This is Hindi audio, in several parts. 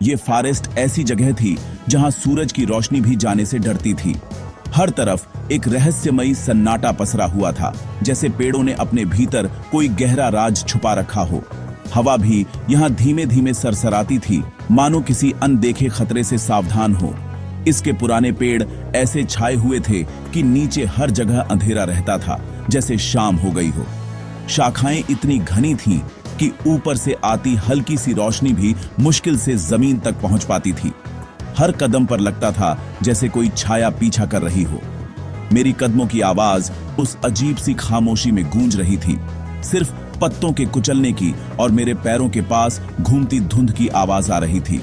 ये फॉरेस्ट ऐसी जगह थी जहां सूरज की रोशनी भी जाने से डरती थी। हर तरफ एक रहस्यमयी सन्नाटा पसरा हुआ था, जैसे पेड़ों ने अपने भीतर कोई गहरा राज छुपा रखा हो। हवा भी यहाँ धीमे धीमे सरसराती थी, मानो किसी अनदेखे खतरे से सावधान हो। इसके पुराने पेड़ ऐसे छाए हुए थे कि नीचे हर जगह अंधेरा रहता था, जैसे शाम हो गई हो। शाखाएं इतनी घनी थीं कि ऊपर से आती हल्की सी रोशनी भी मुश्किल से जमीन तक पहुंच पाती थी। हर कदम पर लगता था जैसे कोई छाया पीछा कर रही हो। मेरी कदमों की आवाज उस अजीब सी खामोशी में गूंज रही थी, सिर्फ पत्तों के कुचलने की और मेरे पैरों के पास घूमती धुंध की आवाज आ रही थी।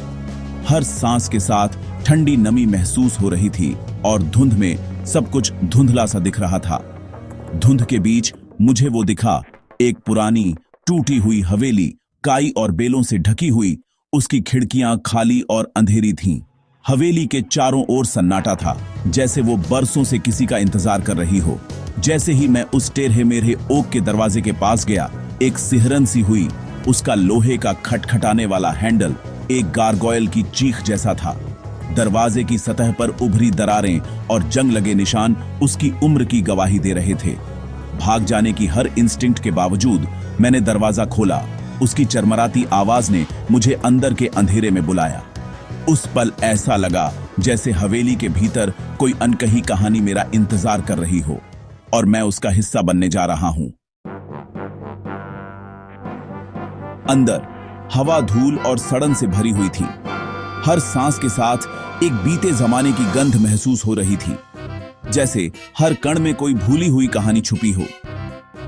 हर सांस के साथ ठंडी नमी महसूस हो रही थी और धुंध में सब कुछ धुंधला सा दिख रहा था। धुंध के बीच मुझे वो दिखा, एक पुरानी टूटी हुई हवेली, काई और बेलों से ढकी हुई। उसकी खिड़कियां खाली और अंधेरी थीं। हवेली के चारों ओर सन्नाटा था, जैसे वो बरसों से किसी का इंतजार कर रही हो। जैसे ही मैं उस टेढ़े मेढ़े ओक के दरवाजे के पास गया, एक सिहरन सी हुई। उसका लोहे का खटखटाने वाला हैंडल एक गारगोयल की चीख जैसा था। दरवाजे की सतह पर उभरी दरारें और जंग लगे निशान उसकी उम्र की गवाही दे रहे थे। भाग जाने की हर इंस्टिंक्ट के बावजूद मैंने दरवाजा खोला। उसकी चरमराती आवाज ने मुझे अंदर के अंधेरे में बुलाया। उस पल ऐसा लगा जैसे हवेली के भीतर कोई अनकही कहानी मेरा इंतजार कर रही हो और मैं उसका हिस्सा बनने जा रहा हूं। अंदर हवा धूल और सड़न से भरी हुई थी। हर सांस के साथ एक बीते जमाने की गंध महसूस हो रही थी, जैसे हर कण में कोई भूली हुई कहानी छुपी हो।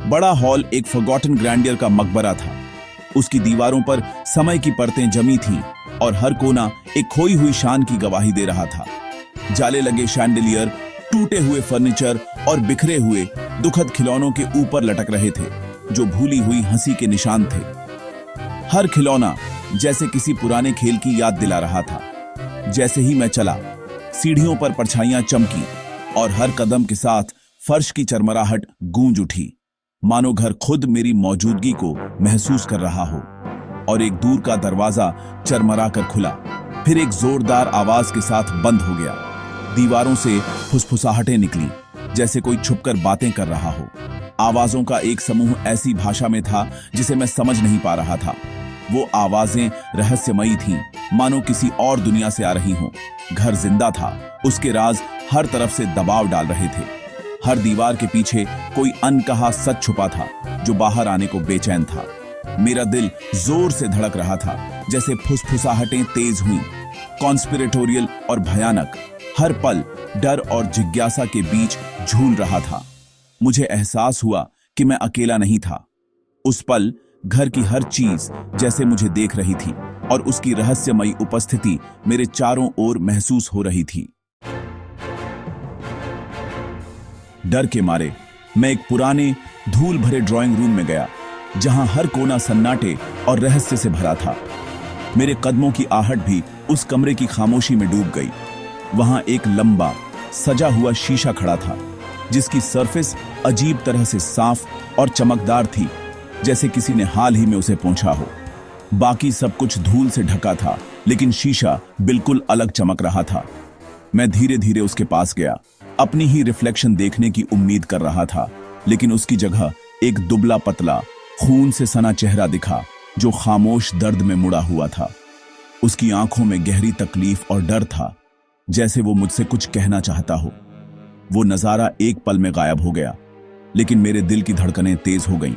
बड़ा हॉल एक फॉरगॉटन ग्रैंडियर का मकबरा था। उसकी दीवारों पर समय की परतें जमी थीं और हर कोना एक खोई हुई शान की गवाही दे रहा था। जाले लगे शैंडलियर, टूटे हुए फर्नीचर और बिखरे हुए दुखद खिलौनों के ऊपर लटक रहे थे, जो भूली हुई हंसी के निशान थे। हर खिलौना जैसे किसी पुराने खेल की याद दिला रहा था। जैसे ही मैं चला, सीढ़ियों पर परछाइयां चमकी और हर कदम के साथ फर्श की चरमराहट गूंज उठी, मानो घर खुद मेरी मौजूदगी को महसूस कर रहा हो। और एक दूर का दरवाजा चरमरा कर खुला, फिर एक जोरदार आवाज के साथ बंद हो गया। दीवारों से फुसफुसाहटें निकली, जैसे कोई छुपकर बातें कर रहा हो। आवाजों का एक समूह ऐसी भाषा में था जिसे मैं समझ नहीं पा रहा था। वो आवाजें रहस्यमयी थीं, मानो किसी और दुनिया से आ रही हों। घर जिंदा था, उसके राज हर तरफ से दबाव डाल रहे थे। हर दीवार के पीछे कोई अनकहा सच छुपा था, जो बाहर आने को बेचैन था। मेरा दिल जोर से धड़क रहा था, जैसे फुसफुसाहटें तेज हुईं, कॉन्स्पिरेटोरियल और भयानक। हर पल डर और जिज्ञासा के बीच झूल रहा था। मुझे एहसास हुआ कि मैं अकेला नहीं था। उस पल घर की हर चीज जैसे मुझे देख रही थी और उसकी रहस्यमयी उपस्थिति मेरे चारों ओर महसूस हो रही थी। डर के मारे मैं एक पुराने धूल भरे ड्राइंग रूम में गया, जहां हर कोना सन्नाटे और रहस्य से भरा था। मेरे कदमों की आहट भी उस कमरे की खामोशी में डूब गई। वहां एक लंबा सजा हुआ शीशा खड़ा था, जिसकी सरफेस अजीब तरह से साफ और चमकदार थी, जैसे किसी ने हाल ही में उसे पोंछा हो। बाकी सब कुछ धूल से ढका था, लेकिन शीशा बिल्कुल अलग चमक रहा था। मैं धीरे धीरे उसके पास गया, अपनी ही रिफ्लेक्शन देखने की उम्मीद कर रहा था, लेकिन उसकी जगह एक दुबला पतला खून से सना चेहरा दिखा, जो खामोश दर्द में मुड़ा हुआ था। उसकी आंखों में गहरी तकलीफ और डर था, जैसे वो मुझसे कुछ कहना चाहता हो। वो नजारा एक पल में गायब हो गया, लेकिन मेरे दिल की धड़कनें तेज हो गईं।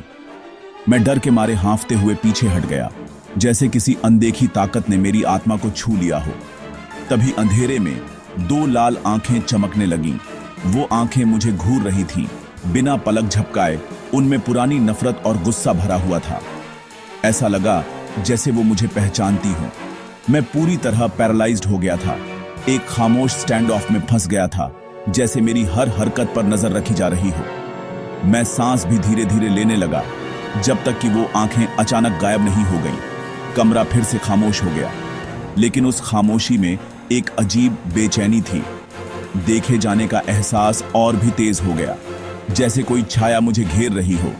मैं डर के मारे हांफते हुए पीछे हट गया, जैसे किसी अनदेखी ताकत ने मेरी आत्मा को छू लिया हो। तभी अंधेरे में दो लाल आंखें चमकने लगीं। वो आंखें मुझे घूर रही थीं, बिना पलक झपकाए। उनमें पुरानी नफरत और गुस्सा भरा हुआ था। ऐसा लगा जैसे वो मुझे पहचानती हो। मैं पूरी तरह पैरालाइज्ड हो गया था, एक खामोश स्टैंड ऑफ में फंस गया था, जैसे मेरी हर हरकत पर नजर रखी जा रही हो। मैं सांस भी धीरे धीरे लेने लगा, जब तक कि वो आंखें अचानक गायब नहीं हो गईं। कमरा फिर से खामोश हो गया, लेकिन उस खामोशी में एक अजीब बेचैनी थी। देखे जाने का एहसास और भी तेज हो गया, जैसे कोई छाया मुझे घेर रही हो।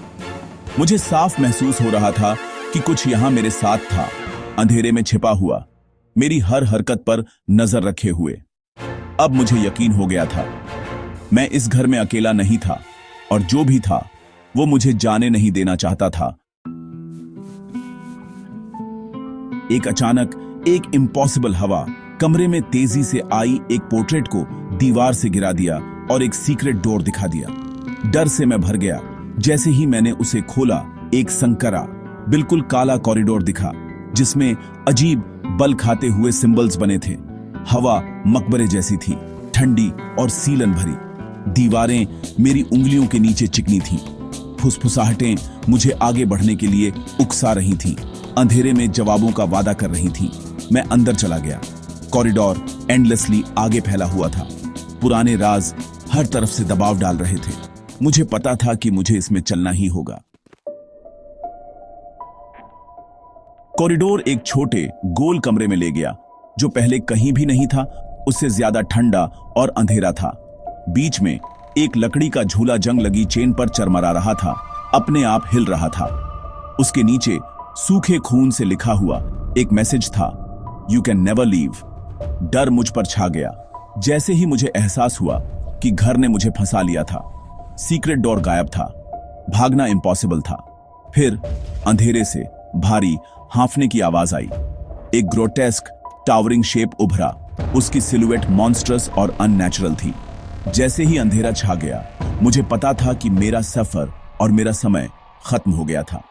मुझे साफ महसूस हो रहा था कि कुछ यहां मेरे साथ था, अंधेरे में छिपा हुआ। मेरी हर हरकत पर नजर रखे हुए। अब मुझे यकीन हो गया था, मैं इस घर में अकेला नहीं था और जो भी था वो मुझे जाने नहीं देना चाहता था। एक अचानक एक इम्पॉसिबल हवा कमरे में तेजी से आई, एक पोर्ट्रेट को दीवार से गिरा दिया और एक सीक्रेट डोर दिखा दिया। डर से मैं भर गया। जैसे ही मैंने उसे खोला, एक संकरा बिल्कुल काला कॉरिडोर दिखा जिसमें अजीब बल खाते हुए सिंबल्स बने थे। हवा मकबरे जैसी थी, ठंडी और सीलन भरी। दीवारें मेरी उंगलियों के नीचे चिकनी थीं। फुसफुसाहटें मुझे आगे बढ़ने के लिए उकसा रही थीं, अंधेरे में जवाबों का वादा कर रही थीं। मैं अंदर चला गया। कॉरिडोर एंडलेसली आगे फैला हुआ था। पुराने राज हर तरफ से दबाव डाल रहे थे। मुझे पता था कि मुझे इसमें चलना ही होगा। कॉरिडोर एक छोटे गोल कमरे में ले गया जो पहले कहीं भी नहीं था। उससे ज्यादा ठंडा और अंधेरा था। बीच में एक लकड़ी का झूला जंग लगी चेन पर चरमरा रहा था, अपने आप हिल रहा था। उसके नीचे सूखे खून से लिखा हुआ एक मैसेज था, यू कैन नेवर लीव। डर मुझ पर छा गया जैसे ही मुझे एहसास हुआ कि घर ने मुझे फंसा लिया था। सीक्रेट डोर गायब था, भागना इम्पॉसिबल था। फिर अंधेरे से भारी हांफने की आवाज आई। एक ग्रोटेस्क टावरिंग शेप उभरा। उसकी सिलुएट मॉन्स्ट्रस और अननेचुरल थी। जैसे ही अंधेरा छा गया, मुझे पता था कि मेरा सफर और मेरा समय खत्म हो गया था।